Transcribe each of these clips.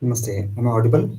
Namaste. Am I audible?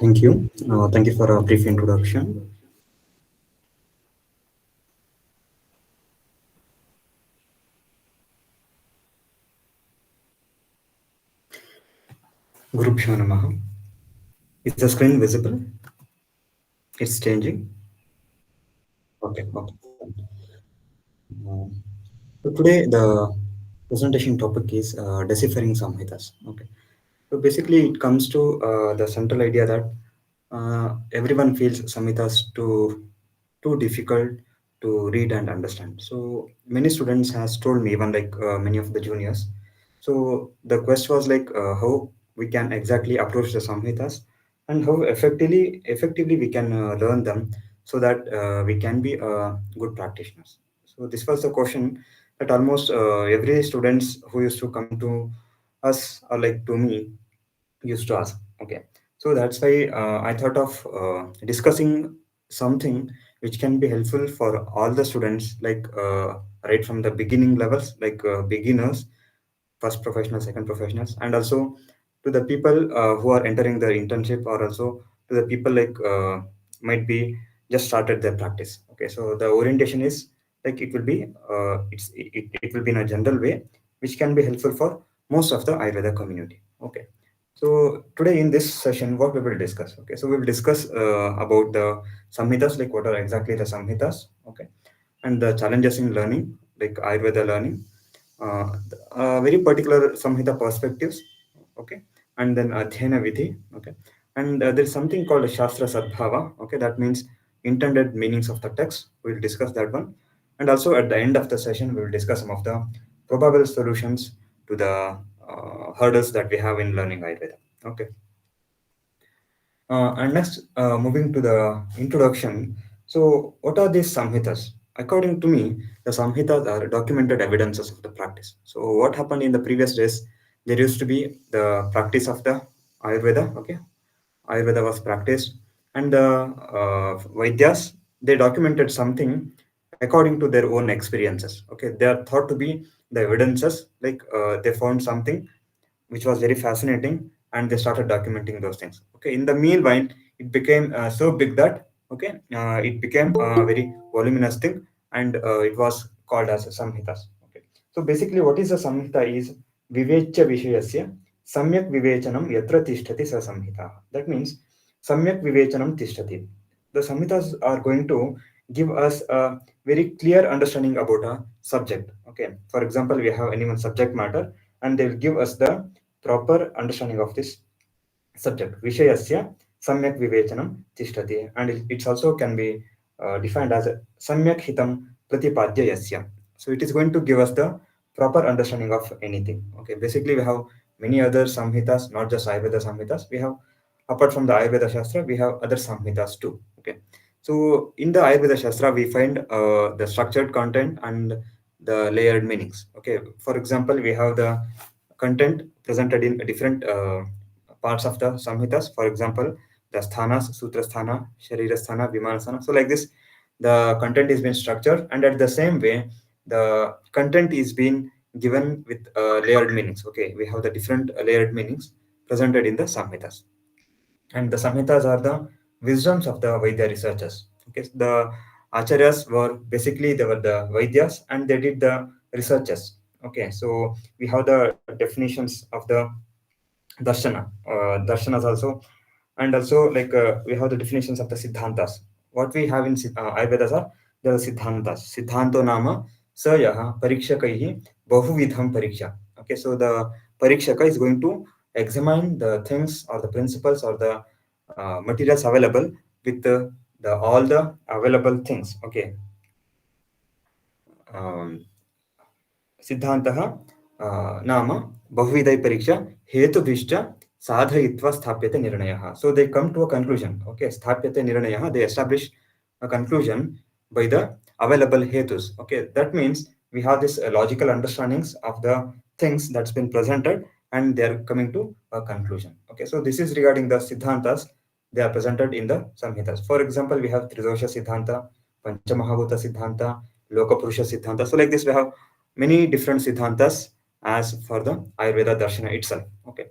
Thank you. Thank you for a brief introduction. Gurubhyo Namaha. Is the screen visible? It's changing. Okay. Okay. Uh, so today the presentation topic is deciphering Samhitas. Okay. So basically, it comes to the central idea that everyone feels Samhitas too difficult to read and understand. So many students has told me, even like many of the juniors. So the quest was like how we can exactly approach the Samhitas and how effectively we can learn them so that we can be good practitioners. So this was the question that almost every students who used to come to us or like to me used to ask. Okay, so that's why I thought of discussing something which can be helpful for all the students, like right from the beginning levels, like beginners, first professional, second professionals, and also to the people who are entering their internship, or also to the people like might be just started their practice. Okay, so the orientation is like it will be it will be in a general way, which can be helpful for most of the Ayurveda community. Okay, so today in this session, what we will discuss? Okay, so we will discuss about the samhitas, like what are exactly the samhitas. Okay, and the challenges in learning, like Ayurveda learning, very particular Samhita perspectives, okay, and then Adhyana Vidhi, okay, and there is something called Shastra Sadbhava, okay, that means intended meanings of the text. We will discuss that one, and also at the end of the session, we will discuss some of the probable solutions to the hurdles that we have in learning Ayurveda. Okay. And next, moving to the introduction. So, what are these samhitas? According to me, the samhitas are documented evidences of the practice. So, what happened in the previous days? There used to be the practice of the Ayurveda. Okay, Ayurveda was practiced, and the Vaidyas, they documented something according to their own experiences. Okay, they are thought to be the evidences. Like they found something which was very fascinating, and they started documenting those things. Okay, in the meanwhile, it became so big that okay, it became a very voluminous thing, and it was called as samhitas. Okay, so basically, what is a samhita is vivecha vishayasya samyak vivechanam yatra tishtati sa samhita. That means samyak vivechanam tishtati. The samhitas are going to give us a very clear understanding about a subject. Okay, for example, we have any one subject matter, and they will give us the proper understanding of this subject. Vishayasya samyak vivechanam tishtati, and it's also can be defined as samyak hitam pratipadya yasya. So it is going to give us the proper understanding of anything. Okay, basically we have many other samhitas, not just Ayurveda samhitas. We have, apart from the Ayurveda shastra, we have other samhitas too. Okay, so in the Ayurveda shastra we find the structured content and the layered meanings. Okay, for example, we have the content presented in different parts of the samhitas. For example, the sthanas, sutra sthana, sharira sthana, vimana sthana. So like this, the content is being structured, and at the same way, the content is being given with layered meanings. Okay, we have the different layered meanings presented in the samhitas, and the samhitas are the wisdoms of the Vaidya researchers. Okay, the acharyas were basically, they were the Vaidyas and they did the researches. Okay, so we have the definitions of the darshanas also, and also like we have the definitions of the siddhantas. What we have in Ayurvedas are the siddhantas. Siddhanto nama sayah parikshakaihi bahuvidham pariksha. Okay, so the parikshaka is going to examine the things or the principles or the materials available with the all the available things. Okay, um, सिद्धान्तः नाम बहुविधै परीक्षा हेतुभिश्च साधयित्वा स्थाप्यते निर्णयः. So they come to a conclusion. Okay, स्थाप्यते निर्णयः, they establish a conclusion by the available hetus. Okay, that means we have this logical understandings of the things that's been presented and they are coming to a conclusion. Okay, so this is regarding the siddhantas. They are presented in the samhitas. For example, we have Tridosha Siddhanta, Panchamahabhuta Siddhanta, Lokapurusha Siddhanta. So like this, we have many different siddhantas as for the Ayurveda Darshana itself. Okay,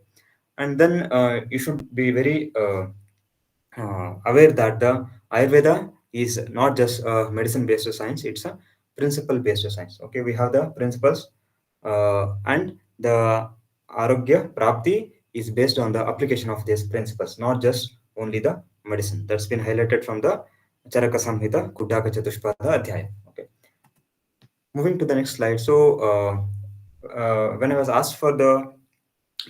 and then you should be very aware that the Ayurveda is not just a medicine based science, it's a principle based science. Okay, we have the principles and the Arogya Prapti is based on the application of these principles, not just only the medicine. That's been highlighted from the Charaka Samhita, Kuddaka Chatushpada Adhyaya. Okay, moving to the next slide. So when I was asked for the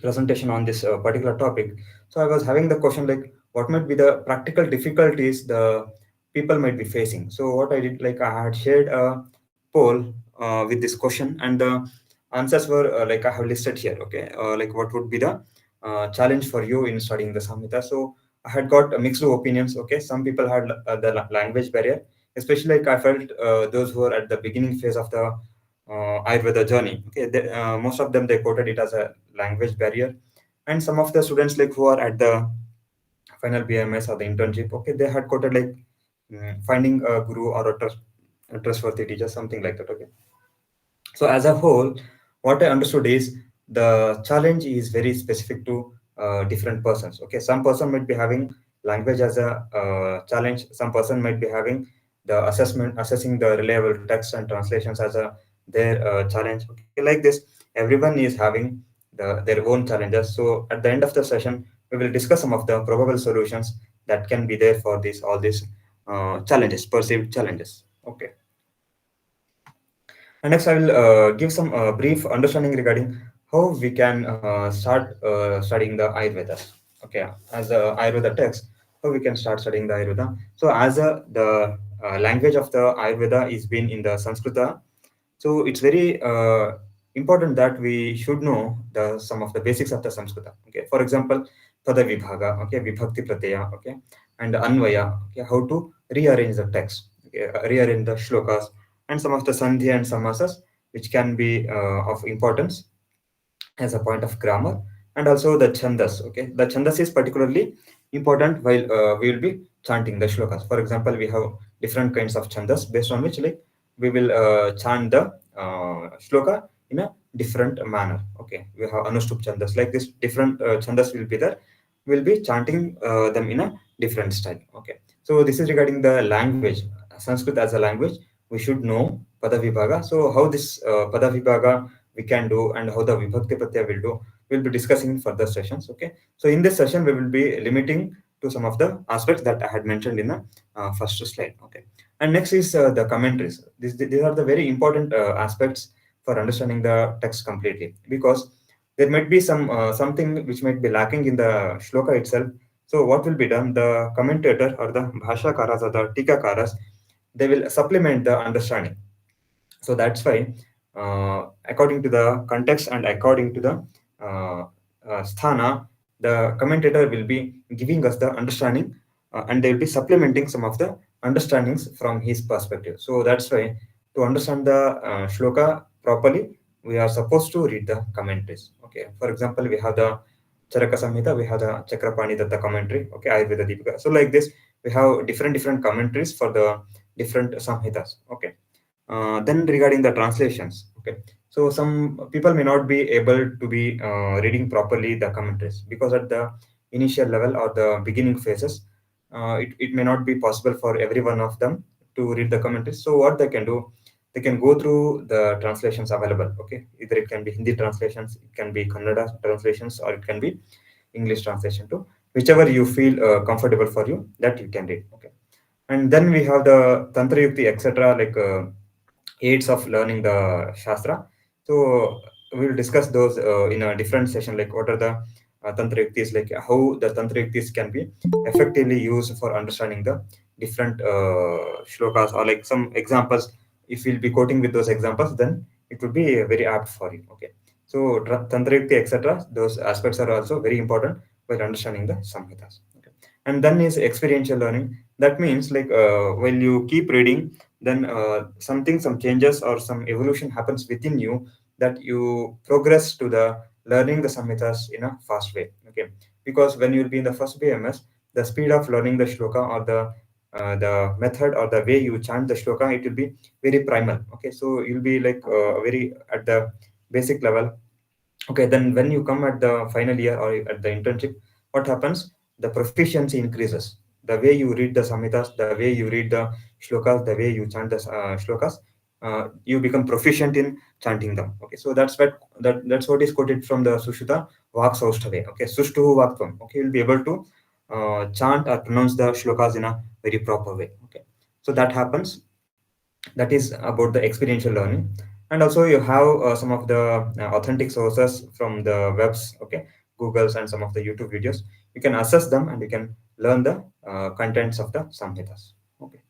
presentation on this particular topic, so I was having the question like, what might be the practical difficulties the people might be facing. So what I did, like I had shared a poll with this question, and the answers were like I have listed here. Okay, like what would be the challenge for you in studying the Samhita. So I had got mixed opinions. Okay, some people had the language barrier, especially like I felt those who are at the beginning phase of the Ayurveda journey. Okay, most of them they quoted it as a language barrier, and some of the students like who are at the final BMS or the internship, okay, they had quoted like finding a guru or a trustworthy teacher, something like that. Okay, so as a whole, what I understood is the challenge is very specific to different persons. Okay, some person might be having language as a challenge. Some person might be having the assessing the reliable text and translations as a their challenge. Okay, like this, everyone is having their own challenges. So at the end of the session, we will discuss some of the probable solutions that can be there for these all these challenges, perceived challenges. Okay. And next, I will give some brief understanding regarding how we can start studying the Ayurvedas. Okay, as a Ayurveda text, how we can start studying the Ayurveda. So, as the language of the Ayurveda is been in the Sanskrita, so it's very important that we should know the some of the basics of the Sanskrita. Okay, for example, Pada Vibhaga, okay, Vibhakti Pratyaya, okay, and Anvaya, okay, how to rearrange the text, okay, rearrange the shlokas, and some of the Sandhya and Samasas, which can be of importance as a point of grammar, and also the chandas. Okay, the chandas is particularly important while we will be chanting the shlokas. For example, we have different kinds of chandas based on which like we will chant the shloka in a different manner. Okay, we have anushtup chandas like this. Different chandas will be there. We'll be chanting them in a different style. Okay, so this is regarding the language. Sanskrit as a language, we should know pada vibhaga. So how this pada vibhaga we can do and how the vibhakti pratyaya will do, we'll be discussing in further sessions. Okay, so in this session we will be limiting to some of the aspects that I had mentioned in the first slide. Okay, and next is the commentaries. These are the very important aspects for understanding the text completely, because there might be some something which might be lacking in the shloka itself. So what will be done? The commentator or the bhashakaras or the tikakaras, they will supplement the understanding. So that's why, according to the context and according to the uh, sthana, the commentator will be giving us the understanding, and they will be supplementing some of the understandings from his perspective. So that's why, to understand the shloka properly, we are supposed to read the commentaries. Okay, for example, we have the Charaka Samhita, we have the Chakrapani Datta commentary, okay, Ayurveda Deepika. So like this, we have different commentaries for the different samhitas. Okay. Then regarding the translations, okay, so some people may not be able to be reading properly the commentaries because at the initial level or the beginning phases, it may not be possible for every one of them to read the commentaries. So what they can do, they can go through the translations available. Okay, either it can be Hindi translations, it can be Kannada translations, or it can be English translation too. Whichever you feel comfortable for you, that you can read. Okay, and then we have the Tantra Yukti, etc., like aids of learning the Shastra. So we'll discuss those in a different session, like what are the Tantra Yuktis, like how the Tantra Yuktis can be effectively used for understanding the different shlokas, or like some examples. If we'll be quoting with those examples, then it would be very apt for you. Okay. So Tantra Yukti, etc., those aspects are also very important while understanding the Samhitas. Okay. And then is experiential learning. That means like when you keep reading, then some changes or some evolution happens within you, that you progress to the learning the samhitas in a fast way. Okay, because when you'll be in the first BMS, the speed of learning the shloka, or the method or the way you chant the shloka, it will be very primal. Okay, so you'll be like very at the basic level. Okay, then when you come at the final year or at the internship, what happens? The proficiency increases. The way you read the samhitas, the way you read the shlokas, the way you chant the shlokas, you become proficient in chanting them. Okay, so that's what is quoted from the Sushruta Vak Saustave. Okay, Sushtu Vaktvam. Okay, you'll be able to chant or pronounce the shlokas in a very proper way. Okay, so that happens. That is about the experiential learning. And also you have some of the authentic sources from the webs. Okay, Googles and some of the YouTube videos. You can assess them and you can learn the contents of the samhitas. Okay,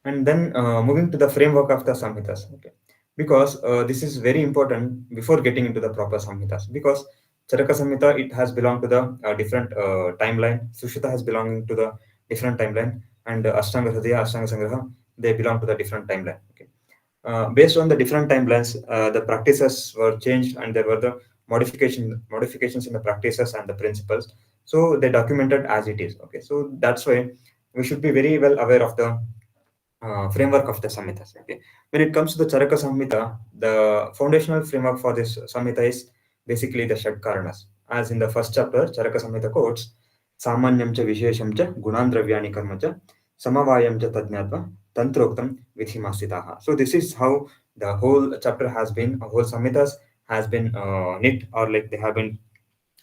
and then moving to the framework of the samhitas. Okay, because this is very important before getting into the proper samhitas, because Charaka Samhita, it has belonged to the different timeline. Sushita has belonging to the different timeline, and Ashtanga Hridaya, Ashtanga Sangraha, they belong to the different timeline. Okay, based on the different timelines, the practices were changed, and there were the modifications in the practices and the principles. So they documented as it is. Okay, so that's why we should be very well aware of the framework of the Samhitas. Okay. When it comes to the Charaka Samhita, the foundational framework for this Samhita is basically the Shad Karanas. As in the first chapter, Charaka Samhita quotes, Samanyam cha Vishesham cha Gunandravyani karma cha Samavayam cha Tadnyatva Tantroktam Vidhimasitaha. So this is how the whole chapter has been, whole Samhitas has been knit, or like they have been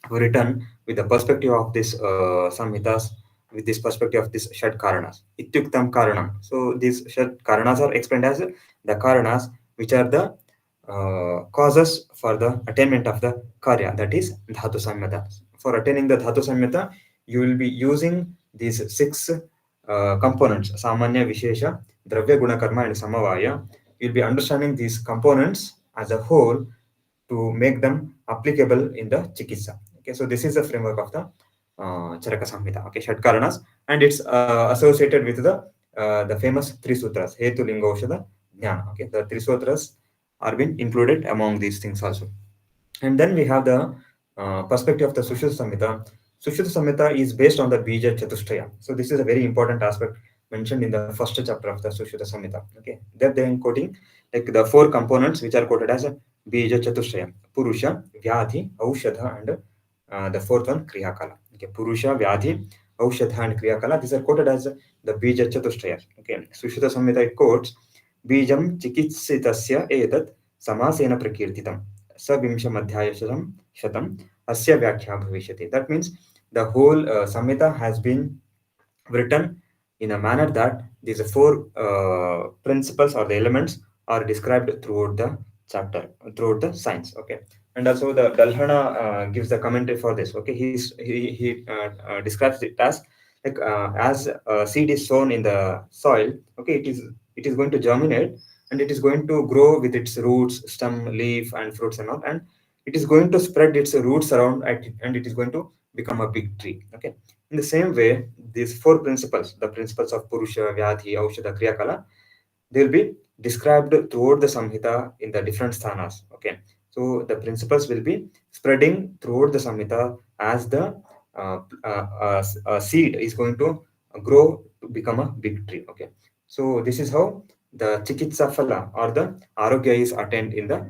written with the perspective of this samhitas, with this perspective of this Shad Karanas. Ityuktam Karanam. So these Shad Karanas are explained as the Karanas, which are the causes for the attainment of the Karya, that is Dhatu Samyata. For attaining the Dhatu Samyata, you will be using these six components: Samanya, Vishesha, Dravya, Guna, Karma, and Samavaya. You'll be understanding these components as a whole to make them applicable in the chikitsa. Okay, so this is the framework of the Charaka Samhita. Okay, Shatkarnas, and it's associated with the famous three sutras, Hetu Linga Aushadha Jnana. Okay, the three sutras are been included among these things also. And then we have the perspective of the Sushruta Samhita. Sushruta Samhita is based on the Bija Chatushtaya. So this is a very important aspect mentioned in the first chapter of the Sushruta Samhita. Okay, there they are quoting like the four components which are quoted as a Bija Chatushtaya: Purusha, Vyadhi, Aushadha, and the fourth one Kriyakala. Okay, Purusha, Vyadhi, Aushadha, and Kriyakala. These are quoted as the Bija Chatushtaya. Okay, Sushruta Samhita it quotes Bijam Chikitsitasya Etat Samasena Prakirtitam सविंशमध्यायशतं शतम् अस्य व्याख्या भविष्यति. That means the whole Samhita has been written in a manner that these four principles or the elements are described throughout the chapter throughout the science. Okay, and also the Dalhana gives the commentary for this. Okay, he describes it as a seed is sown in the soil. Okay, it is going to germinate, and it is going to grow with its roots, stem, leaf, and fruits and all, and it is going to spread its roots around, and it is going to become a big tree. Okay, in the same way, these four principles, the principles of Purusha, Vyadhi, Aushadha, Kriyakala, they will be described throughout the Samhita in the different sthanas. Okay, so the principles will be spreading throughout the Samhita as the seed is going to grow to become a big tree. Okay, so this is how the Chikitsa Phala or the Arogya is attained in the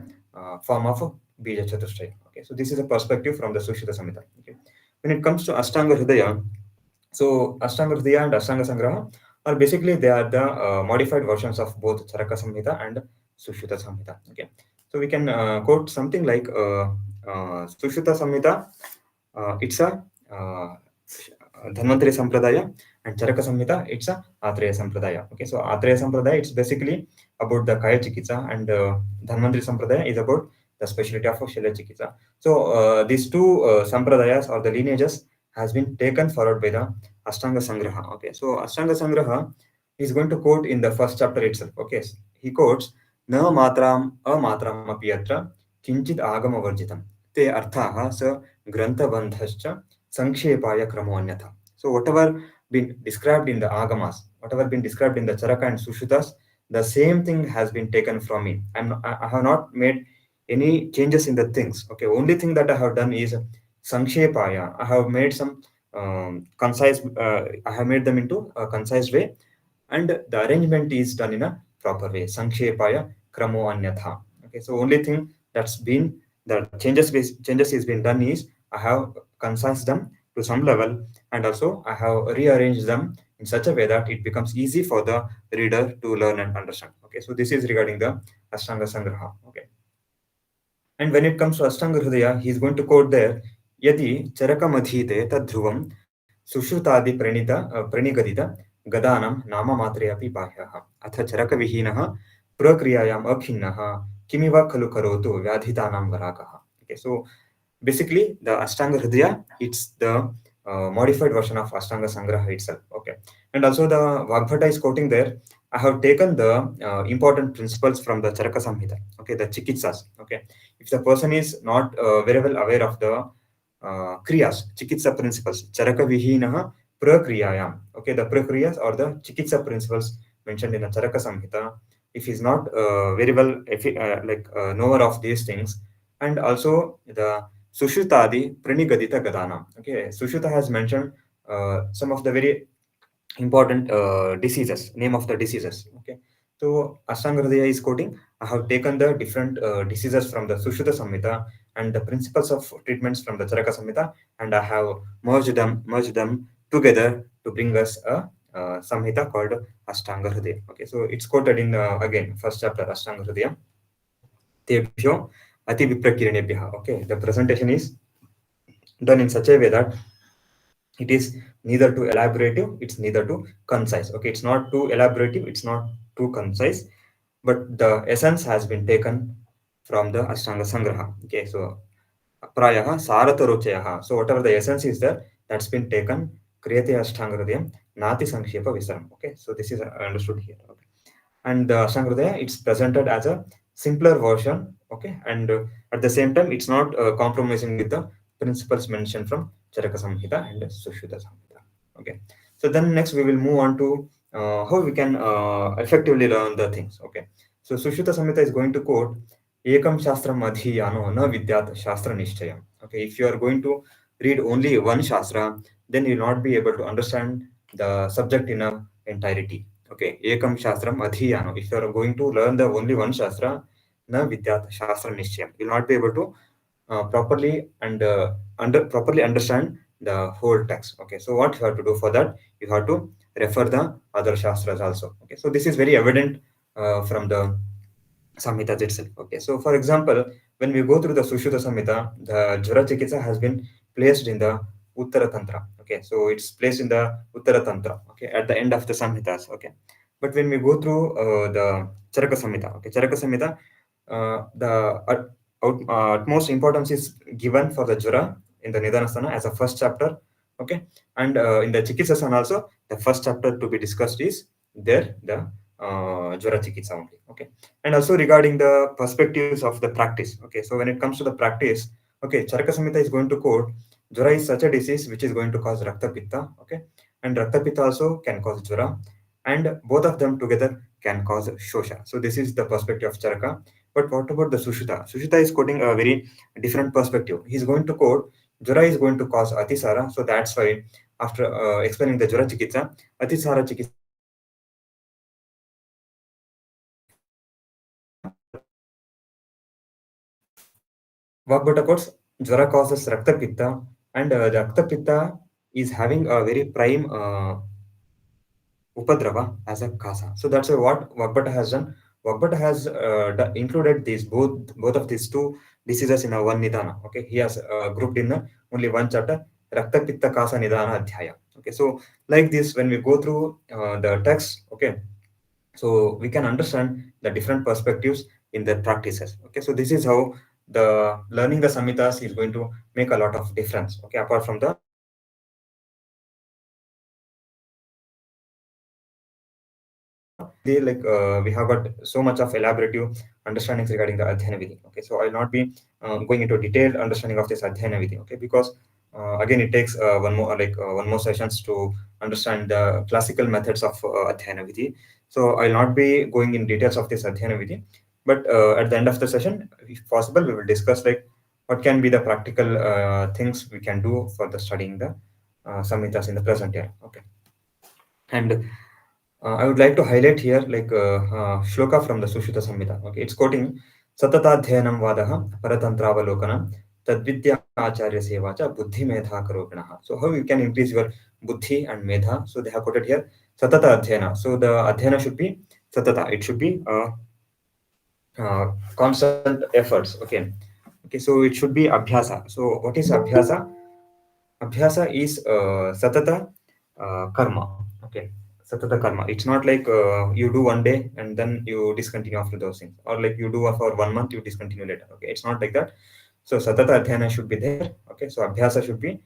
form of Bija Chatushtaya. Okay, so this is a perspective from the Sushita Samhita. Okay, when it comes to Ashtanga Hridaya, so Ashtanga Hridaya and Ashtanga Sangraha are basically they are the modified versions of both Charaka Samhita and Sushruta Samhita. Okay, so we can quote something like Sushruta Samhita. It's a Dhanvantari Sampradaya, and Charaka Samhita it's a Atreya Sampradaya. Okay, so Atreya Sampradaya it's basically about the Kaya Chikitsa, and Dhanvantari Sampradaya is about the specialty of Shalya Chikitsa. So these two sampradayas or the lineages has been taken forward by the Ashtanga Sangraha. Okay, so Ashtanga Sangraha is going to quote in the first chapter itself. Okay, he quotes Na matram amatram api yatra kinchit agama varjitam te arthaha sa granthabandhascha sankshepaya kramo anyatha. So whatever been described in the agamas, whatever been described in the Charaka and Sushutas, the same thing has been taken from me. I have not made any changes in the things. Okay, only thing that I have done is sankshepaya. I have made some concise. I have made them into a concise way, and the arrangement is done in a proper way. Sankshepaya kramo anyatha. Okay, so only thing that's been the changes is been done is I have concised them to some level, and also I have rearranged them in such a way that it becomes easy for the reader to learn and understand. Okay, so this is regarding the Ashtanga Sangraha. Okay, and when it comes to Ashtanga Hridaya, he is going to quote there, Yadi Charakamadhite tadhruvam Sushrutādi Pranigadiта Gadanam Nama Matre api Bahyaha Atha Charakavihinah Prakriyayam Akhinnaha Kimiva Khalu Karotu Vyadhitanam Varakaha. Okay, so basically the Ashtanga Hridaya, it's the modified version of Ashtanga Sangraha itself. Okay, and also the Vagbhata is quoting there, I have taken the important principles from the Charaka Samhita. Okay, the Chikitsas. Okay, if the person is not very well aware of the kriyas, chikitsa principles, charaka vihinaha prakriyayam. Okay, the prakriyas or the chikitsa principles mentioned in the Charaka Samhita. If he's not very well, if he, knower of these things, and also the Sushutadi Pranigadita Gadana. Okay, Sushuta has mentioned some of the very important diseases, name of the diseases. Okay, so Ashtanga Hridaya is quoting, I have taken the different diseases from the Sushruta Samhita and the principles of treatments from the Charaka Samhita, and I have merged them together to bring us a Samhita called Ashtanga Hridaya. Okay, so it's quoted in again first chapter Ashtanga Hridaya. Tebhyo Ati Viprakirnebhya. Okay, the presentation is done in such a way that it is neither too elaborative, it's neither too concise. Okay, it's not too elaborative, it's not too concise, but the essence has been taken from the Ashtanga Sangraha. Okay, so prayaha sarata ruchayaha, so whatever the essence is there, that's been taken kriyate Ashtanga Hridayam nati sankshepa visaram. Okay, so this is understood here. Okay, and the Ashtanga it's presented as a simpler version. Okay, and at the same time it's not compromising with the principles mentioned from Charaka Samhita and Sushruta Samhita. Okay, so then next we will move on to how we can effectively learn the things. Okay, so Sushruta Samhita is going to quote Ekam Shastram Adhiyano na Vidyat Shastra Nishchayam. Okay, if you are going to read only one Shastra, then you will not be able to understand the subject in a entirety. Okay, Ekam Shastram Adhiyano. If you are going to learn the only one Shastra, na Vidyat Shastra Nishchayam, you will not be able to properly understand the whole text. Okay, so what you have to do for that, you have to refer the other Shastras also. Okay, so this is very evident from the Samhitas itself. Okay, so for example, when we go through the Sushruta Samhita, the Jvara Chikitsa has been placed in the Uttara Tantra. Okay, so it's placed in the Uttara Tantra. Okay, at the end of the Samhitas. Okay, but when we go through the Charaka Samhita, okay, Charaka Samhita, the utmost importance is given for the Jura in the Nidanasthana as a first chapter. Okay, and in the Chikitsasana also, the first chapter to be discussed is there, the Jura Chikitsa only. Okay, and also regarding the perspectives of the practice. Okay, so when it comes to the practice, okay, Charaka Samhita is going to quote Jura is such a disease which is going to cause Rakta Pitta. Okay, and Rakta Pitta also can cause Jura, and both of them together can cause Shosha. So this is the perspective of Charaka. But what about the Sushruta? Sushruta is quoting a very different perspective. He's going to quote Jura is going to cause Atisara. So that's why after explaining the Jura Chikitsa, Atisara Chikitsa is going to cause Vagbata quotes Jura causes Rakta Pitta, and the Rakta Pitta is having a very prime Upadrava as a kasa. So that's what Vagbata has done. Vagbata has included these both of these two diseases in a one nidana. Okay, he has grouped in only one chapter, Rakta Pitta Kasa Nidana Adhyaya. Okay, so like this, when we go through the text, okay, so we can understand the different perspectives in their practices. Okay, so this is how the learning the samhitas is going to make a lot of difference. Okay, apart from the they like we have got so much of elaborative understandings regarding the Adhyana Vidhi. Okay, so I'll not be going into detailed understanding of this Adhyana Vidhi. Okay, because again it takes one more sessions to understand the classical methods of Adhyana Vidhi. So I'll not be going in details of this Adhyana Vidhi, but at the end of the session, if possible, we will discuss like what can be the practical things we can do for the studying the Samhitas in the present year. Okay, and I would like to highlight here like shloka from the Sushruta Samhita. Okay, it's quoting Satatadhyanam Vadaha Paratantravalokanam Tadvidya Acharya Sevacha Buddhi Medha Karopinaha. So how you can increase your Buddhi and Medha? So they have quoted here Satata Adhyana. So the Adhyana should be Satata. It should be constant efforts. Okay. Okay, so it should be Abhyasa. So what is Abhyasa? Abhyasa is satata karma. Okay, satata karma. It's not like you do one day and then you discontinue after those things, or like you do for 1 month, you discontinue later. Okay, it's not like that. So satata adhyana should be there. Okay, so abhyasa should be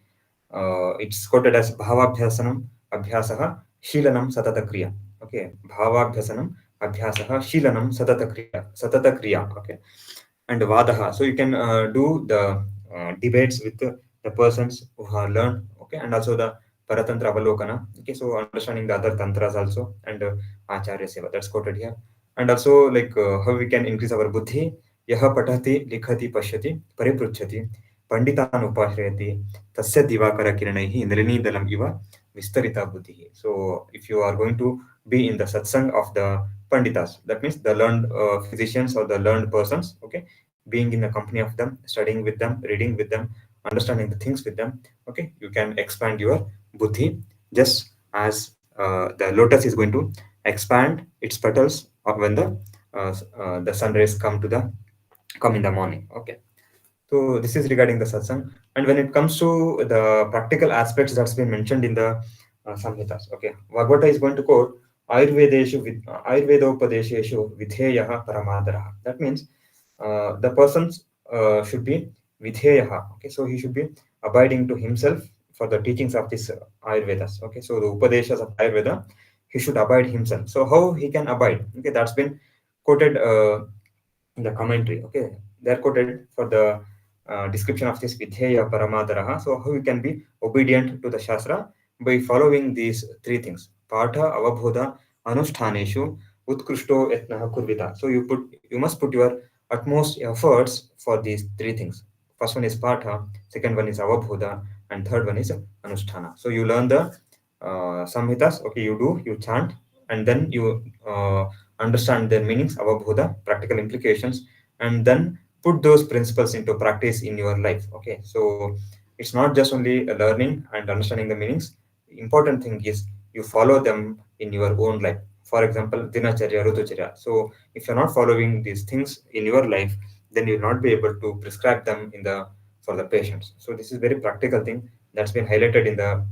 it's quoted as bhavabhyasanam abhyasaha shilanam satata kriya. Okay, bhavabhyasanam abhyasaha shilanam satata kriya. Okay, and vadaha. So you can do the debates with the persons who have learned. Okay, and also the paratantra avalokana. Okay, so understanding the other tantras also, and acharya seva. That's quoted here. And also like how we can increase our buddhi. Yaha patati likhati pashyati paripruchati पंडितान उपाश्रयति तस्य दिवाकर किरणैः नलिनीदलम् इव विस्तरिता बुद्धिः. So if you are going to be in the satsang of the panditas, that means the learned physicians or the learned persons, okay, being in the company of them, studying with them, reading with them, understanding the things with them, okay, you can expand your buddhi just as the lotus is going to expand its petals when the sun rays come in the morning. Okay, so this is regarding the satsang. And when it comes to the practical aspects that's been mentioned in the Samhitas, okay, Bhagavata is going to quote Ayurvedopadesheshu vidheyaha paramadaraha. That means the person should be vidheyaha. Okay, so he should be abiding to himself for the teachings of this Ayurvedas. Okay, so the Upadeshas of Ayurveda, he should abide himself. So how he can abide? Okay, that's been quoted in the commentary. Okay, they're quoted for the description of this Vidheya Paramadaraha. So, how you can be obedient to the Shastra by following these three things: Patha, Avabodha, Anushtaneshu, Utkrishto Etnaha Kurvita. So, you must put your utmost efforts for these three things. First one is Patha, second one is Avabodha, and third one is Anushtana. So, you learn the Samhitas. Okay, you chant, and then you understand their meanings, Avabodha, practical implications, and then put those principles into practice in your life. Okay, so it's not just only learning and understanding the meanings. Important thing is you follow them in your own life. For example, dinacharya, rutucharya. So if you're not following these things in your life, then you'll not be able to prescribe them in the for the patients. So this is very practical thing that's been highlighted in the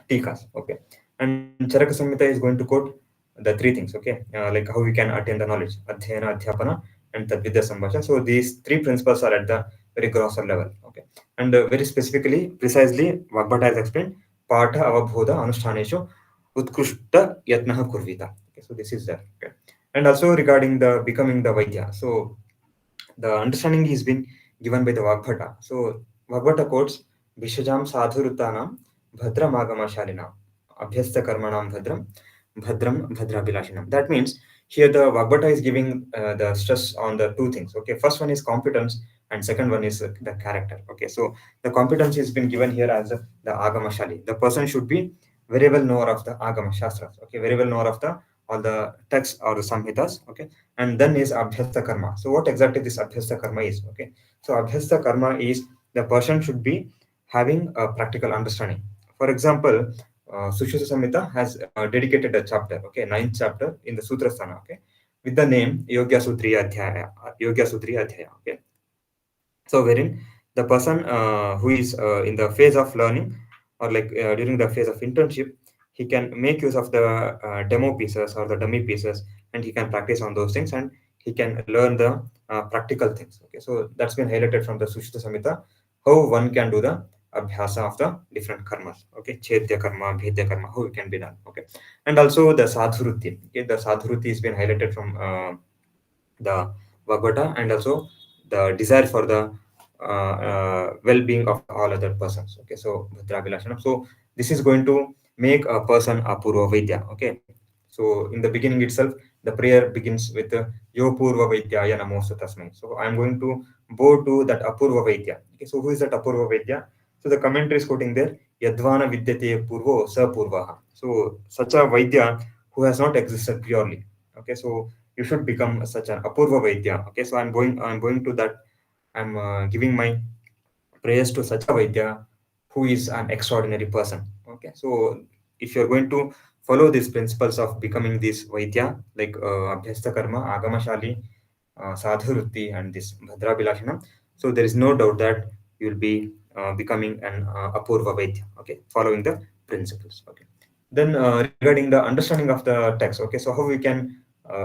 tikas. Okay, and Charaka Samhita is going to quote the three things. Okay, like how we can attain the knowledge: adhyayana, adhyapana, and Tadvidya Sambhashan. So these three principles are at the very grosser level. Okay, and very specifically, precisely, Vagbhata has explained Patha Avabodha Anushthaneshu Utkrishta Yatnaha Kurvita. Okay, so this is there. Okay, and also regarding the becoming the Vaidya. So the understanding is been given by the Vagbhata. So Vagbhata quotes Bishajam Sadhurutanam Bhadram Shalinam Abhyasta Karmanam Bhadram Bhadrabilashinam. That means here the Vagbhata is giving the stress on the two things. Okay, first one is competence and second one is the character. Okay, so the competence has been given here as the Agamashali. The person should be very well knower of the Agama Shastras. Okay, very well knower of the all the texts or the Samhitas. Okay, and then is abhyasta karma. So what exactly this abhyasta karma is? Okay, so abhyasta karma is the person should be having a practical understanding. For example, Sushruta Samhita has dedicated a chapter, okay, ninth chapter in the Sutrasthana, okay, with the name Yogya Sutriya Adhyaya, Yogya Sutriya Adhyaya, okay. So wherein the person who is in the phase of learning or like during the phase of internship, he can make use of the demo pieces or the dummy pieces, and he can practice on those things, and he can learn the practical things. Okay, so that's been highlighted from the Sushita Samhita, how one can do the abhyasa of the different karmas. Okay, chedya karma, bhedya karma, how it can be done. Okay, and also the sadhuruti. Okay, the sadhuruti has been highlighted from the Vagvata, and also the desire for the well-being of all other persons. Okay, so Bhadravilashanam. So this is going to make a person a Purva Vaidya. Okay, so in the beginning itself, the prayer begins with Yo Purva Vaidyaya Namostu Tasmai. So I'm going to bow to that Apurva Vaidya. Okay, so who is that Apurva Vaidya? So the commentary is quoting there Yadvana Vidyate Purvo Sa Purvaha. So such a Vaidya who has not existed purely. Okay, so you should become such an apurva vaidya. Okay, so I'm going to that. I'm giving my prayers to such a vaidya who is an extraordinary person. Okay, so if you're going to follow these principles of becoming this vaidya, like abhyasta karma, agamashali, sadhurutti, and this bhadrabilashanam, so there is no doubt that you will be becoming an apurva vaidya. Okay, following the principles. Okay, then regarding the understanding of the text. Okay, so how we can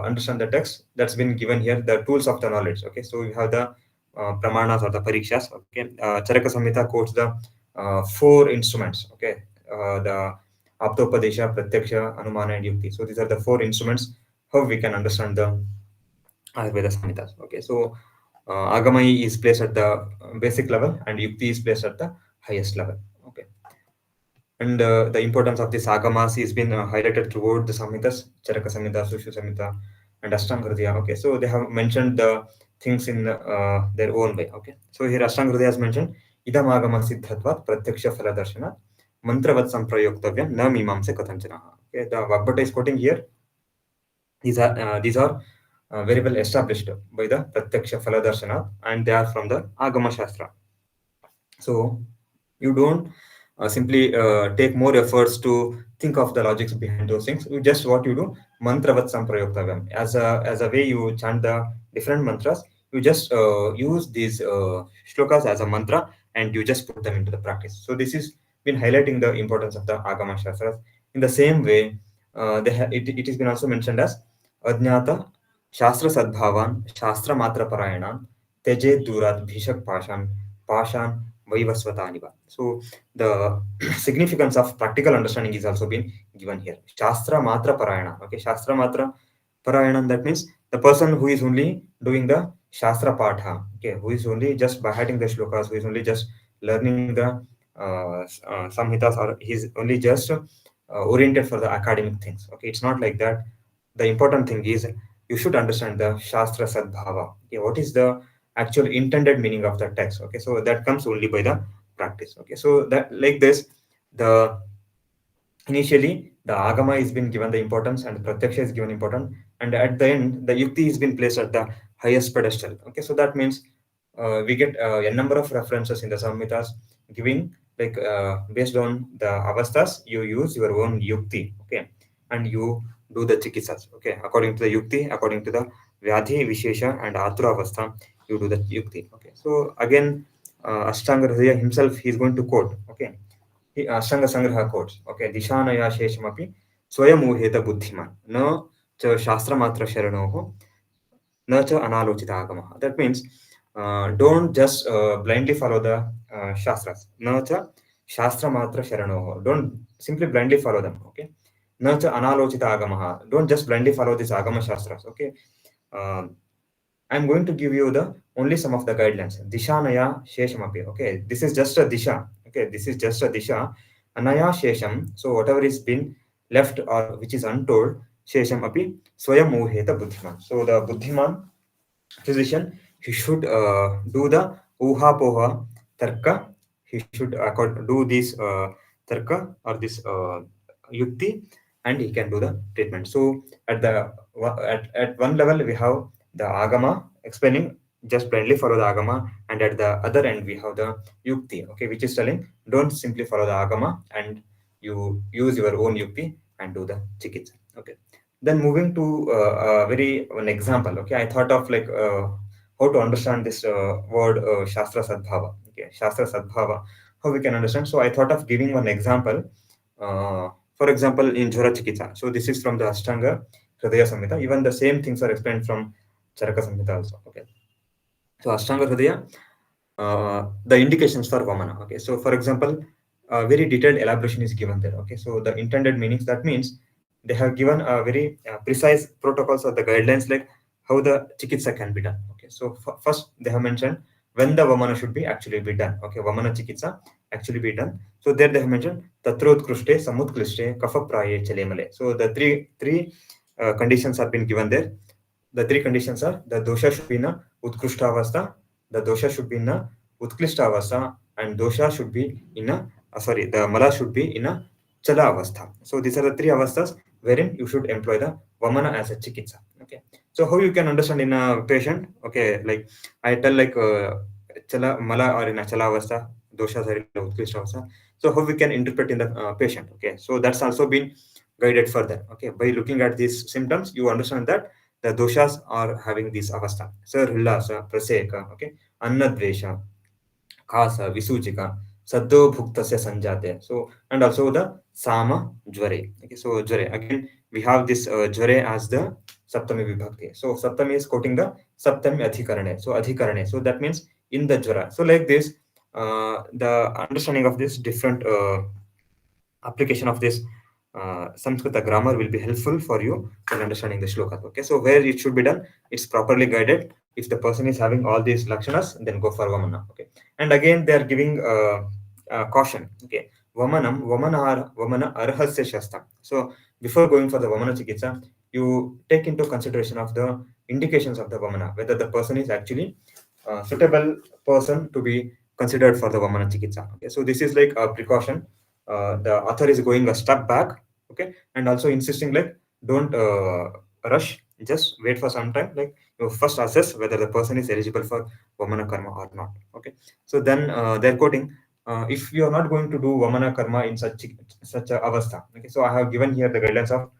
understand the text that's been given here, the tools of the knowledge. Okay, so we have the pramanas or the parikshas. Okay, Charaka Samhita quotes the four instruments. Okay, the aptopadesha, pratyaksha, anumana, and yukti. So these are the four instruments how we can understand the Ayurveda Samhitas. Okay, so Agamai is placed at the basic level and Yukti is placed at the highest level. Okay, and the importance of the sagamas has been highlighted throughout the Samhitas, Charaka Samhita, Sushu Samhita, and Ashtanga. Okay, so they have mentioned the things in their own way. Okay, so here Ashtanga has mentioned Idam Agama Siddhatvat Pratyaksha Phaladarshana Mantravat Samprayoktavya Na Mimamse Katanchana. Okay, the Vagbhata is quoting here. These are very well established by the Pratyaksha Phaladarshana, and they are from the Agama Shastra. So you don't simply take more efforts to think of the logics behind those things. You just what you do, mantravat samprayoktavyam. As a way you chant the different mantras, you just use these shlokas as a mantra and you just put them into the practice. So this is been highlighting the importance of the Agama Shastras. In the same way, it has been also mentioned as Ajnata Shastra Sadbhavan Shastra Matra Parayanan Teje Durat Bhishak Pashan Vaivasvataniva. So the significance of practical understanding is also been given here. Shastra Matra Parayana. Okay, Shastra Matra Parayana, that means the person who is only doing the Shastra Patha. Okay, who is only just by the shlokas, who is only just learning the Samhitas, or he's only just oriented for the academic things. Okay, it's not like that. The important thing is you should understand the Shastra Sadbhava. Okay, what is the actual intended meaning of the text? Okay, so that comes only by the practice. Okay, so that like this, the initially the agama is been given the importance and pratyaksha is given important, and at the end the yukti is been placed at the highest pedestal. Okay, so that means we get a number of references in the samhitas giving like based on the avasthas you use your own yukti. Okay, and you do the chikitsas. Okay, according to the yukti, according to the vyadhi vishesha and atura avastha, you do the yukti. Okay, so again ashtanga Hridaya himself he is going to quote. Okay, Ashtanga Sangraha quotes. Okay, Dishanaya Sheshamapi Swayamurheta Buddhiman. No च शास्त्रमात्र शरणोः nurture analochita agama. That means don't just blindly follow the shastras. Nurture shastra matra sharanoho. Don't simply blindly follow them. Okay. Nurture analochita agamaha. Don't just blindly follow these agama shastras. Okay. Um, I'm going to give you the only some of the guidelines. Disha naya shesham api. Okay, this is just a disha. Okay, this is just a disha. Anaya shesham. So whatever is been left or which is untold, shesham api swayam muheta buddhiman. So the buddhiman physician, he should do the uha poha tarka. He should do this tarka or this yukti, and he can do the treatment. So at one level we have the agama explaining just blindly follow the agama, and at the other end we have the yukti, okay, which is telling don't simply follow the agama and you use your own yukti and do the chikitsa. Okay, then moving to very an example. Okay, I thought of like how to understand this word shastra sadbhava. Okay, shastra sadbhava, how we can understand. So I thought of giving one example. For example, in jhara chikitsa. So this is from the Ashtanga Hridaya Samhita. Even the same things are explained from Charaka Samhita also. Okay, so Ashtanga Hridaya, the indications for Vamana. Okay, so for example, very detailed elaboration is given there. Okay, so the intended meanings, that means they have given a very precise protocols or the guidelines like how the chikitsa can be done. Okay, so first they have mentioned when the Vamana should be actually be done. Okay, Vamana chikitsa actually be done. So there they have mentioned Tatrotkrushte, Samutklishte, Kafa Praye, Chalemale. So the three conditions have been given there. The three conditions are the dosha should be in a Utkrishtavastha, the dosha should be in a Utkrishtavastha, and dosha should be in a the mala should be in a Chala avastha. So these are the three avasthas wherein you should employ the Vamana as a chikitsa. Okay. So how you can understand in a patient? Okay, like I tell like Chala mala or in a Chala avastha, doshas are in the Utkrishtavastha. So how we can interpret in the patient? Okay. So that's also been guided further. Okay. By looking at these symptoms, you understand that the doshas are having this avastha. So Hillasa, Praseka, okay, Annadvesha, Kasa, Visujika, Saddo Bhuktasya Sanjate. So, and also the Sama Jware. Okay, so Jware. Again, we have this Jware as the Saptami Vibhakti. So, Saptami is quoting the Saptami Adhikarane. So, Adhikarane. So, that means in the Jwara. So, like this, the understanding of this different application of this Samskrita grammar will be helpful for you in understanding the shloka. Okay, so where it should be done, it's properly guided. If the person is having all these lakshanas, then go for Vamana. Okay, and again they are giving caution. Okay, Vamana arhasya shastam. So before going for the Vamana chikitsa, you take into consideration of the indications of the Vamana, whether the person is actually suitable person to be considered for the Vamana chikitsa. Okay, so this is like a precaution. The author is going a step back, okay, and also insisting like don't rush, just wait for some time, like you first assess whether the person is eligible for Vamana karma or not. Okay, so then they're quoting, if you are not going to do Vamana karma in such a avastha. Okay, so I have given here the guidelines of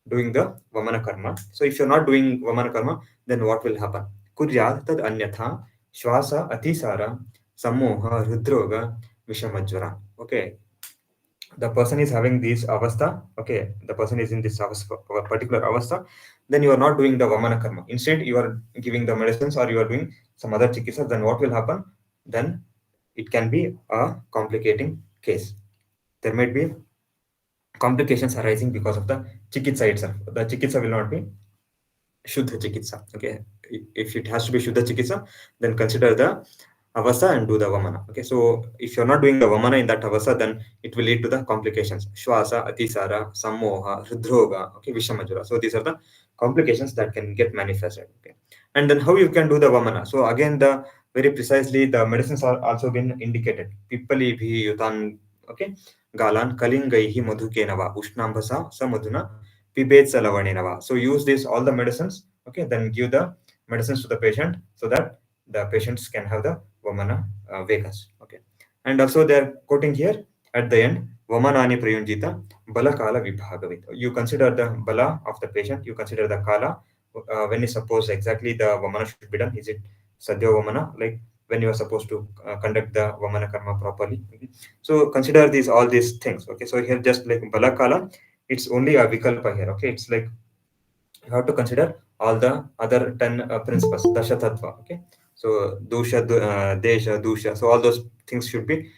doing the Vamana karma. So if you're not doing Vamana karma, then what will happen? Kuryat tad anyatha shwasa atisara samoha hridroga vishamajvara. Okay, the person is having this avastha. Okay, the person is in this particular avastha, then you are not doing the Vamana karma. Instead, you are giving the medicines or you are doing some other chikitsa. Then what will happen? Then it can be a complicating case. There might be complications arising because of the chikitsa itself. The chikitsa will not be Shuddha Chikitsa. Okay, if it has to be Shuddha Chikitsa, then consider the Avasa and do the Vamana. Okay, so if you're not doing the Vamana in that Avasa, then it will lead to the complications. Shwasa, Atisara, Sammoha, Hridroga, okay, Vishamajura. So these are the complications that can get manifested. Okay, and then how you can do the Vamana. So again, the very precisely the medicines are also been indicated. Pippali bhi yutan, okay, Galan Kalingaihi Madhukenava, Ushnambasa, Samadhuna, Pibet Salavanenava. So use this all the medicines, okay, then give the medicines to the patient so that the patients can have the Vamana Vegas. Okay. And also they're quoting here at the end, Vamanani Prayunjita, Bala Kala Vibhagavit. You consider the Bala of the patient, you consider the Kala, when is supposed exactly the Vamana should be done. Is it Sadhya Vamana, like when you are supposed to conduct the Vamana Karma properly? Okay. So consider these all these things. Okay. So here just like Bala Kala, it's only a vikalpa here. Okay, it's like you have to consider all the other 10 principles, Dasha Tattva. Okay, so Dusha, Desha, Dusha. So all those things should be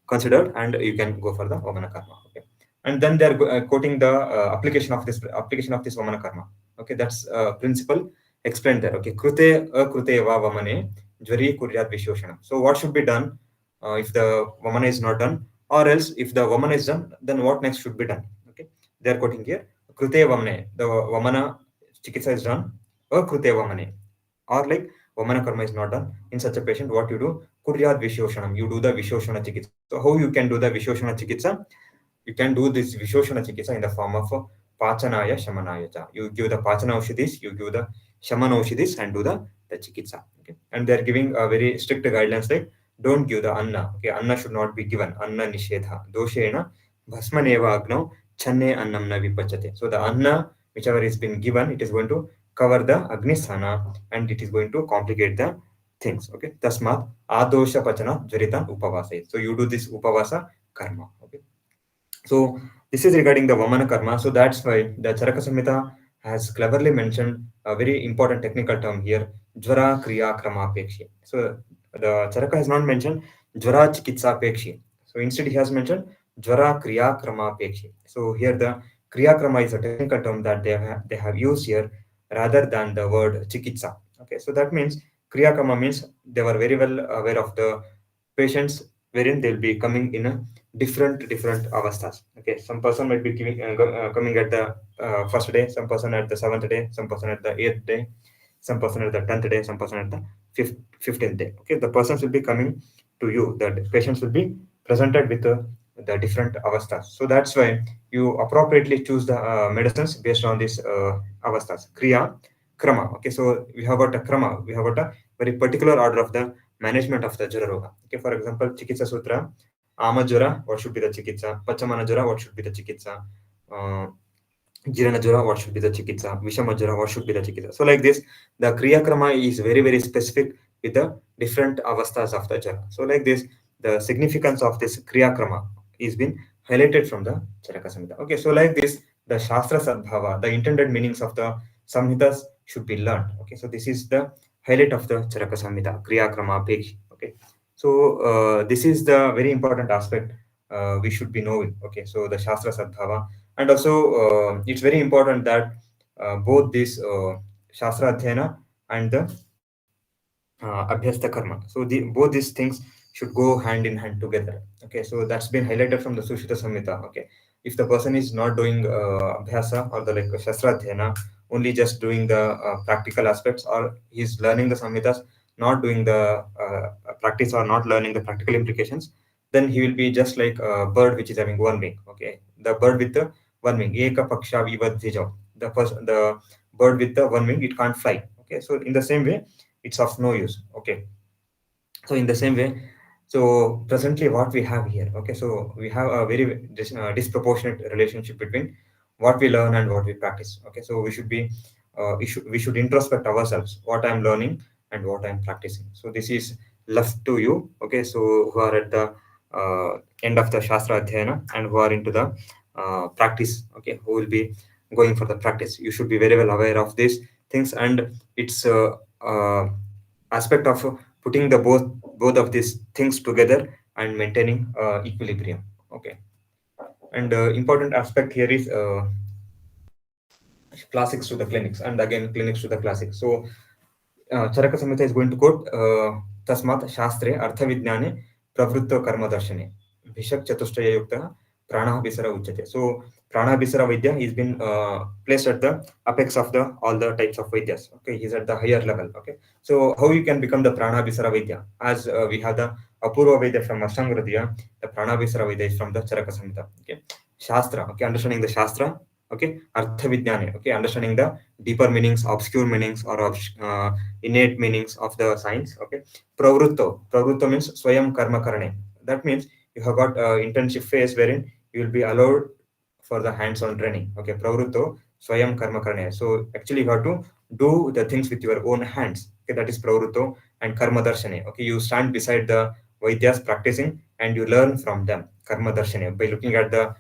considered, and you can go for the Vamana Karma. Okay, and then they are quoting the application of this Vamana Karma. Okay, that's principle explained there. Okay, Krute Akrute Va Vamane Jvari Kuryat Vishoshanam. So what should be done if the Vamana is not done, or else if the Vamana is done, then what next should be done? Okay, they are quoting here Krute Vamane, the Vamana Chikitsa is done, Akrute Vamane, or like Vamana Karma is not done. In such a patient, what you do? Kuryat Vishoshanam. You do the Vishoshana Chikitsa. So how you can do the Vishoshana Chikitsa? You can do this Vishoshana Chikitsa in the form of Pachanaya Shamanaya cha. You give the Pachana Aushidis, you give the Shaman Aushidis, and do the Chikitsa. Okay, and they are giving a very strict guidelines like don't give the Anna. Okay, Anna should not be given. Anna Nishedha. Doshena Bhasmaneva Agno Channe Annam na Vipachate. So the Anna, whichever is been given, it is going to cover the Agnisthana, and it is going to complicate the things. Okay, Tasmat Adosha Pachana Jaritan Upavasa. So you do this Upavasa karma. Okay, so this is regarding the Vamana karma. So that's why the Charaka Samhita has cleverly mentioned a very important technical term here, Jvara Kriya Krama Pekshi. So the Charaka has not mentioned Jvara Chikitsa Pekshi. So instead he has mentioned Jvara Kriya Krama Pekshi. So here the Kriya Krama is a technical term that they have used here rather than the word Chikitsa. Okay, so that means Kriya Krama means they were very well aware of the patients wherein they'll be coming in a different avasthas. Okay, some person might be coming at the first day, some person at the seventh day, some person at the eighth day, some person at the 10th day, some person at the 15th day. Okay, the persons will be coming to you. The patients will be presented with the different avasthas. So that's why you appropriately choose the medicines based on these avasthas. Kriya, Krama. Okay, so we have got a Krama. We have got a very particular order of the management of the Jara Roga. Okay, for example, Chikitsa Sutra, Amajura, what should be the Chikitsa? Pachamanajura, what should be the Chikitsa? Uh, Jiranajura, what should be the Chikitsa? Vishamajura, what should be the Chikitsa? So, like this, the Kriya Krama is very specific with the different avasthas of the Jara. So, like this, the significance of this Kriya Krama is been highlighted from the Charaka Samhita. Okay, so like this, the Shastra Sadbhava, the intended meanings of the Samhitas should be learned. Okay, so this is the highlight of the Charaka Samhita, Kriya Krama Pekshi. Okay, so this is the very important aspect we should be knowing. Okay, so the Shastra Sadbhava, and also it's very important that both this Shastra Adhyana and the Abhyasta Karma. So both these things should go hand in hand together. Okay, so that's been highlighted from the Sushita Samhita. Okay, if the person is not doing Abhyasa or the like Shastra Adhyana, only just doing the practical aspects, or he's learning the Samhitas, not doing the practice or not learning the practical implications, then he will be just like a bird which is having one wing. Okay, the bird with the one wing, Eka Paksha Vivad Dhijam. The bird with the one wing, it can't fly. Okay, so in the same way, it's of no use. Okay, so in the same way, so presently what we have here, okay, so we have a very disproportionate relationship between what we learn and what we practice. Okay, so we should introspect ourselves, what I'm learning and what I'm practicing. So this is left to you. Okay, so who are at the end of the Shastra Adhyana and who are into the practice. Okay, who will be going for the practice, you should be very well aware of these things, and it's aspect of putting the both of these things together and maintaining equilibrium. Okay, and important aspect here is classics to the clinics, and again clinics to the classics. So Charaka Samhita is going to quote Tasmat Shastre Arthavidyane Pravritto Karma Darshane Bhishak Chatushtraya Yukta Prana Bisara Uchate. So Prana Bisara Vidya is been placed at the apex of the all the types of Vidyas. Okay, he's at the higher level. Okay, so how you can become the Prana Bisara Vidya? As we have the Apurva Vidya from Ashtanga, the Prana Bisara Vidya is from the Charaka Samhita. Okay, Shastra. Okay, understanding the Shastra. Okay, Artha Vidyane. Okay, understanding the deeper meanings, obscure meanings, or innate meanings of the science. Okay, Pravrutto means Swayam Karma Karane. That means you have got internship phase wherein you will be allowed for the hands-on training. Okay, Pravrutto Swayam Karma Karane. So actually you have to do the things with your own hands. Okay, that is Pravrutto. And Karma Darshane. Okay, you stand beside the Vaidyas practicing and you learn from them. Karma Darshane. By looking at the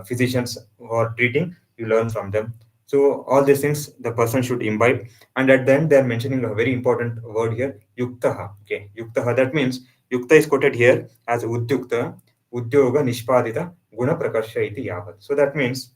physicians who are treating, you learn from them. So all these things the person should imbibe, and at the end they are mentioning a very important word here, yuktaha. Okay, yuktaha. That means yukta is quoted here as udyukta, udyoga nishpadita guna prakasha iti yavat. So that means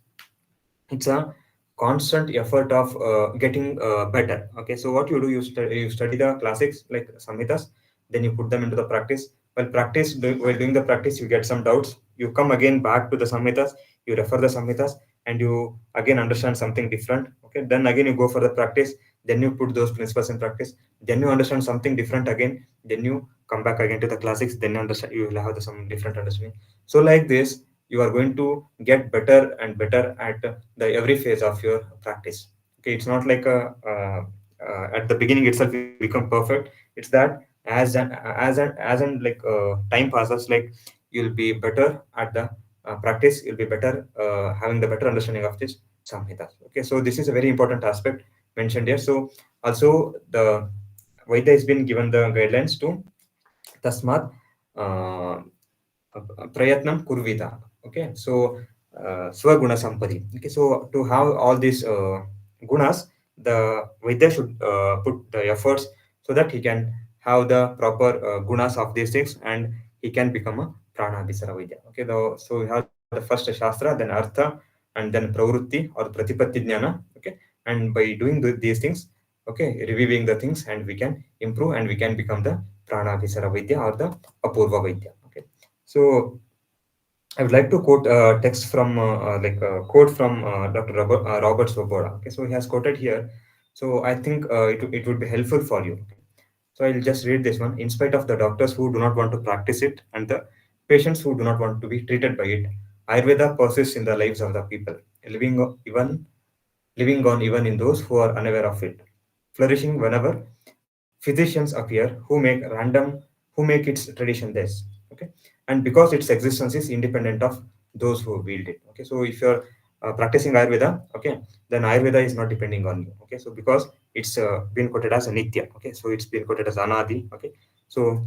it's a constant effort of getting better. Okay, so what you do, you study the classics like samhitas, then you put them into the practice. While doing the practice you get some doubts, you come again back to the samhitas, you refer the samhitas, and you again understand something different. Okay, then again you go for the practice, then you put those principles in practice, then you understand something different again, then you come back again to the classics, then you understand, you will have some different understanding. So like this you are going to get better and better at the every phase of your practice. Okay, it's not like at the beginning itself you become perfect. It's that as and like time passes, like you'll be better at the practice, you'll be better having the better understanding of this samhitas. Okay, so this is a very important aspect mentioned here. So also the Vaidya has been given the guidelines to tasmat prayatnam kurvita. Okay, so swaguna sampadi. Okay, so to have all these gunas, the Vaidya should put the efforts so that he can have the proper gunas of these things, and he can become a prana abhisara Vaidya. Okay, so we have the first shastra, then artha, and then pravrutti or pratipatti jnana. Okay, and by doing these things, okay, reviewing the things, and we can improve and we can become the prana abhisara Vaidya or the apurva Vaidya. Okay, so I would like to quote text from like a quote from Dr. Robert Svoboda. Okay, so he has quoted here. So I think it would be helpful for you. Okay. So I'll just read this one. In spite of the doctors who do not want to practice it and the patients who do not want to be treated by it, Ayurveda persists in the lives of the people, living on even in those who are unaware of it, flourishing whenever physicians appear who make its tradition theirs. Okay, and because its existence is independent of those who wield it. Okay, so if you're practicing Ayurveda, okay, then Ayurveda is not depending on you. Okay, so because it's been quoted as a Nitya. Okay, so it's been quoted as Anadi. Okay, so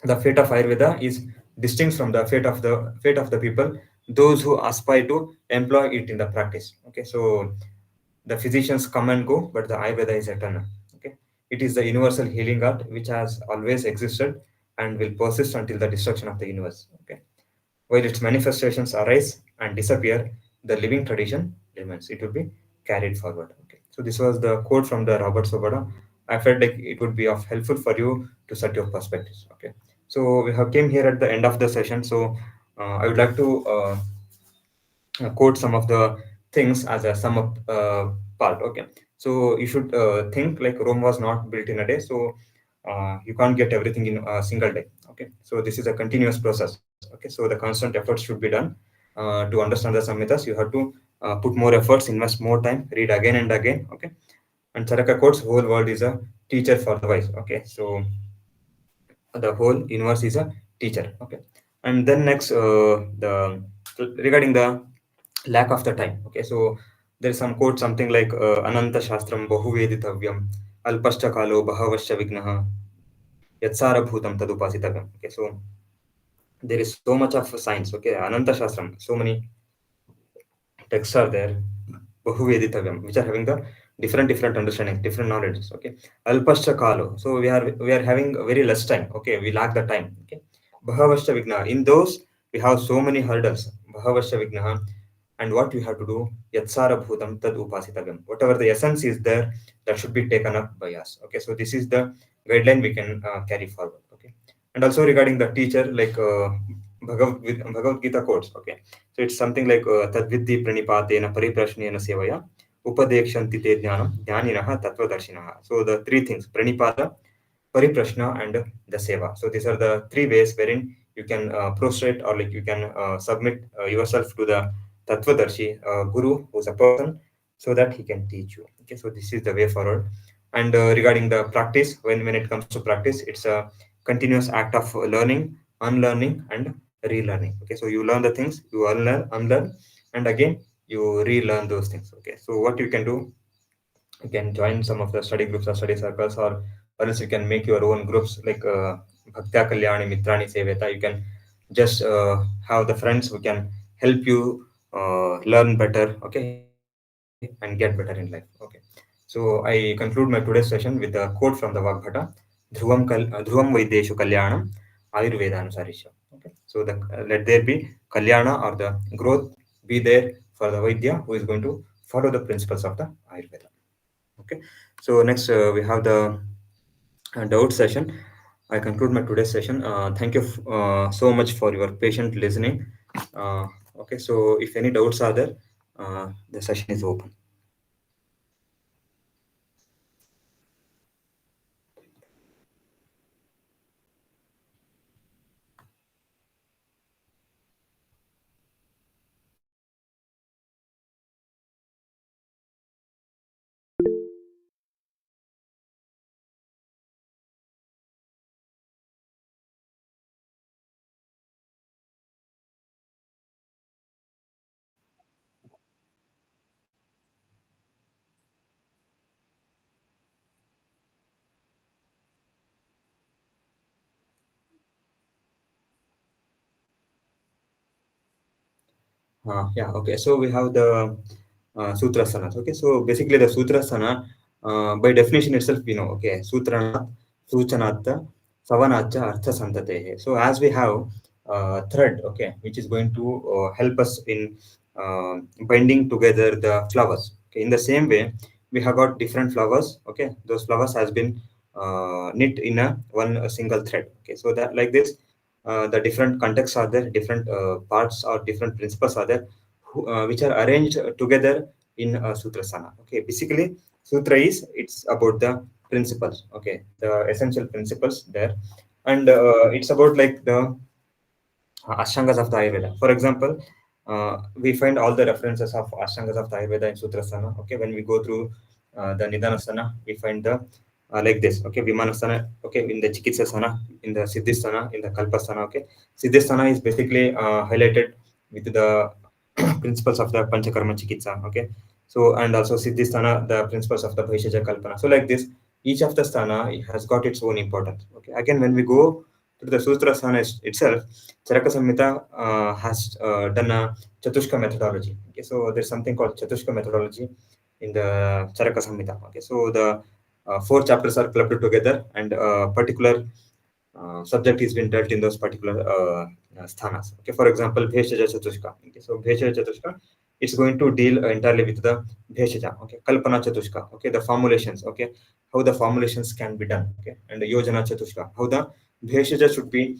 the fate of Ayurveda is distinct from the fate of the people, those who aspire to employ it in the practice. Okay, so the physicians come and go, but the Ayurveda is eternal. Okay, it is the universal healing art which has always existed and will persist until the destruction of the universe. Okay, while its manifestations arise and disappear, the living tradition remains. It will be carried forward. Okay. So this was the quote from the Robert Soboda. I felt like it would be of helpful for you to set your perspectives. Okay. So we have came here at the end of the session. So I would like to quote some of the things as a sum up part. Okay, so you should think like Rome was not built in a day, so you can't get everything in a single day. Okay, so this is a continuous process. Okay, so the constant efforts should be done to understand the samhitas. You have to put more efforts, invest more time, read again and again. Okay, and Charaka quotes, whole world is a teacher for the wise. Okay, so the whole universe is a teacher. Okay, and then next the regarding the lack of the time. Okay, so there's some quote something like ananta shastram bahuveditavyam alpascha kalo bahavascha vignaha yatsara bhutam tadupasitavam. Okay, so there is so much of science. Okay, ananta shastram, so many texts are there, bahuveditabhyam, which are having the different understanding, different knowledges. Okay, alpascha kalo, so we are having very less time. Okay, we lack the time. Okay, bahavascha vigna, in those we have so many hurdles. Bahavascha vigna, and what we have to do, yatsara bhutam tad upasitavyam, whatever the essence is there, that should be taken up by us. Okay, so this is the guideline we can carry forward. Okay, and also regarding the teacher, like Bhagavad Gita quotes. Okay, so it's something like tadviddhi pranipatena pariprashnena sevaya upadekshanti te jnanam jnaninaha tattvadarshinaha. So the three things, pranipata, pariprashna, and the seva. So these are the three ways wherein you can prostrate, or like you can submit yourself to the tattvadarshi guru, who's a person, so that he can teach you. Okay, so this is the way forward. And regarding the practice, when it comes to practice, it's a continuous act of learning, unlearning, and relearning. Okay, so you learn the things, you unlearn, and again you relearn those things. Okay, so what you can do, you can join some of the study groups or study circles, or else you can make your own groups like bhaktya kalyani mitrani seveta. You can just have the friends who can help you learn better. Okay, you can and get better in life. Okay. So I conclude my today's session with a quote from the Vagbhata, Dhruvam Vaideshu Kalyanam Ayurvedanusarisha. Okay. So let there be Kalyana or the growth be there for the Vaidya who is going to follow the principles of the Ayurveda. Okay. So next we have the doubt session. I conclude my today's session. Thank you so much for your patient listening. Uh, okay. So if any doubts are there, the session is open. Yeah, okay. So we have the Sutrasanas. Okay, so basically the Sutrasana, by definition itself, we know, okay, Sutranat, Suchanatta, Savanacha, Artha Santatehe. So as we have thread, okay, which is going to help us in binding together the flowers. Okay, in the same way, we have got different flowers. Okay, those flowers has been knit in a single thread. Okay, so that like this the different contexts are there, different parts or different principles are there, which are arranged together in Sutrasana. Okay, basically, Sutra is it's about the principles. Okay, the essential principles there, and it's about like the Ashtangas of the Ayurveda. For example, we find all the references of Ashtangas of the Ayurveda in Sutrasana. Okay, when we go through the Nidanasana, we find the like this. Okay, Vimanasana. Okay, in the Chikitsasana, in the Siddhisthana, in the Kalpasana. Okay, Siddhisthana is basically highlighted with the principles of the Panchakarma Chikitsa. Okay, so and also Siddhisthana, the principles of the Bhaishaja Kalpana. So like this, each of the sthana has got its own importance. Okay, again, when we go to the Sutrasana itself, Charaka Samhita has done a Chatushka methodology. Okay, so there's something called Chatushka methodology in the Charaka Samhita. Okay, so the four chapters are clubbed together, and a particular subject is been dealt in those particular sthanas. Okay, for example, Bheshaja Chatushka. Okay, so Bheshaja Chatushka, it's going to deal entirely with the Bheshaja. Okay, Kalpana Chatushka. Okay, the formulations. Okay, how the formulations can be done. Okay, and the Yojana Chatushka, how the Bheshaja should be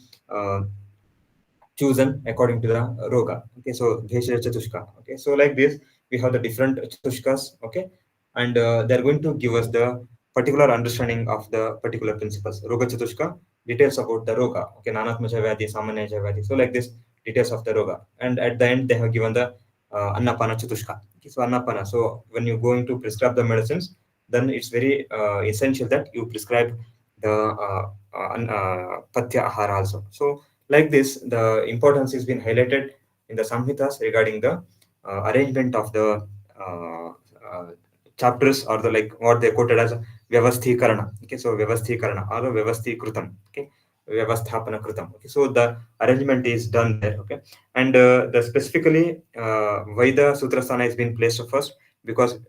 chosen according to the roga. Okay, so Bheshya Chatushka. Okay, so like this, we have the different Chatushkas. Okay, and they're going to give us the particular understanding of the particular principles. Roga Chatushka, details about the roga. Okay, Nanatmaja Vyadi, Samanya Vyadi. So like this, details of the roga. And at the end, they have given the Annapana Chatushka. Okay, so Annapana. So when you're going to prescribe the medicines, then it's very essential that you prescribe the Patya Ahara also. So like this, the importance has been highlighted in the Samhitas regarding the arrangement of the uh, uh, chapters or the like what they quoted as Vyavasthīkarana. Okay, so Vyavasthīkarana or Vyavasthīkrutam. Okay, Vyavasthapana Krutam. Okay, so the arrangement is done there. Okay, and the specifically Vaida Sutrasthana has been placed first because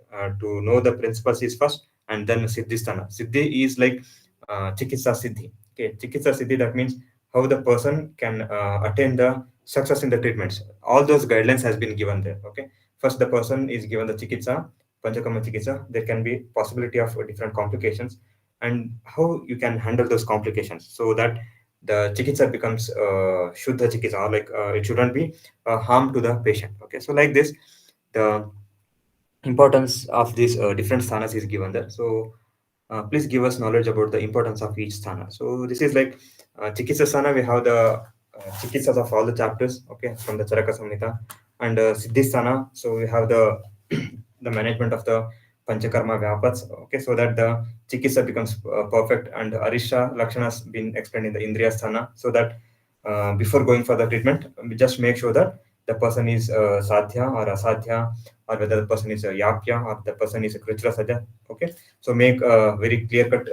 to know the principles is first, and then Siddhisthana. Siddhi is like Chikitsa Siddhi. Okay, Chikitsa Siddhi, that means how the person can attain the success in the treatments. All those guidelines has been given there. Okay, first the person is given the chikitsa, panchakama chikitsa. There can be possibility of different complications, and how you can handle those complications so that the chikitsa becomes shuddha chikitsa, or like it shouldn't be harm to the patient. Okay, so like this, the importance of these different sthanas is given there. So please give us knowledge about the importance of each sthana. So this is like Chikitsa sthana. We have the chikitsas of all the chapters, okay, from the Charaka Samhita, and Siddhi sthana. So we have the the management of the Panchakarma Vyapats, okay, so that the chikitsa becomes perfect, and Arisha Lakshanas been explained in the Indriya sthana, so that before going for the treatment, we just make sure that the person is sadhya or asadhya, or whether the person is a yapya or the person is a kritra sadhya. Okay, so make a very clear cut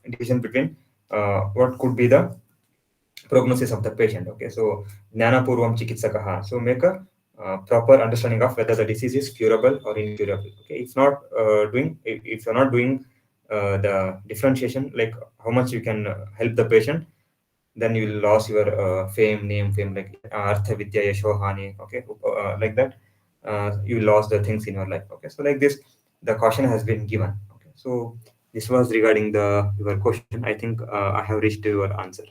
division between what could be the prognosis of the patient. Okay, so Jnana Purvam Chikitsakaha. So make a proper understanding of whether the disease is curable or incurable. Okay, it's not doing if you're not doing the differentiation, like how much you can help the patient, then you will lose your fame, like artha vidya yasho hani. Okay, like that, you lost the things in your life. Okay, so like this, the caution has been given. Okay, so this was regarding the your question. I think I have reached your answer.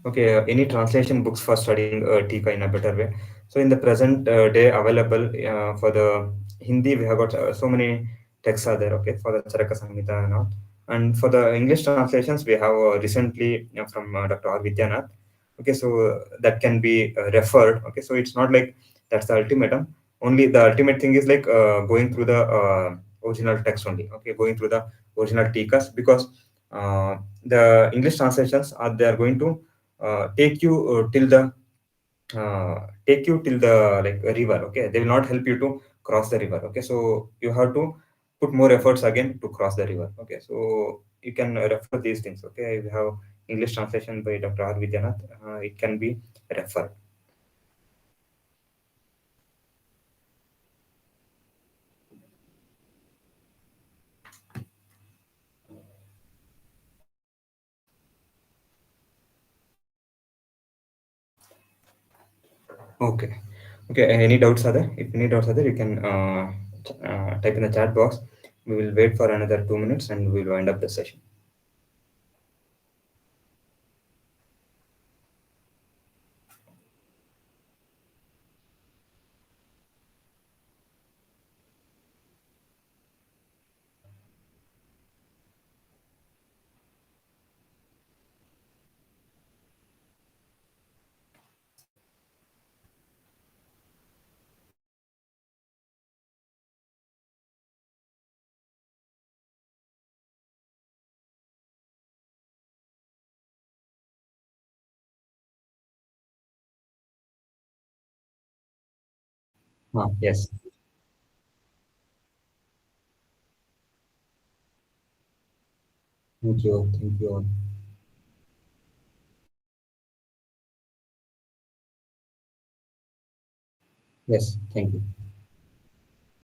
Okay, any translation books for studying Tika in a better way? So in the present day available for the Hindi, we have got so many texts are there. Okay, for the Charaka Samhita and all. And for the English translations, we have recently from Dr. R. Vidyanathan. Okay, so that can be referred. Okay, so it's not like that's the ultimatum. Only the ultimate thing is like going through the original text only. Okay, going through the original Tikas, because the English translations are they are going to take you take you till the like river. Okay, they will not help you to cross the river. Okay, so you have to put more efforts again to cross the river. Okay, so you can refer these things. Okay, we have English translation by Dr. R. Vidyanathan. It can be referred. Okay, okay. Any doubts are there? If any doubts are there, you can type in the chat box. We will wait for another 2 minutes and we will wind up the session. Yes. Thank you. Thank you all. Yes. Thank you.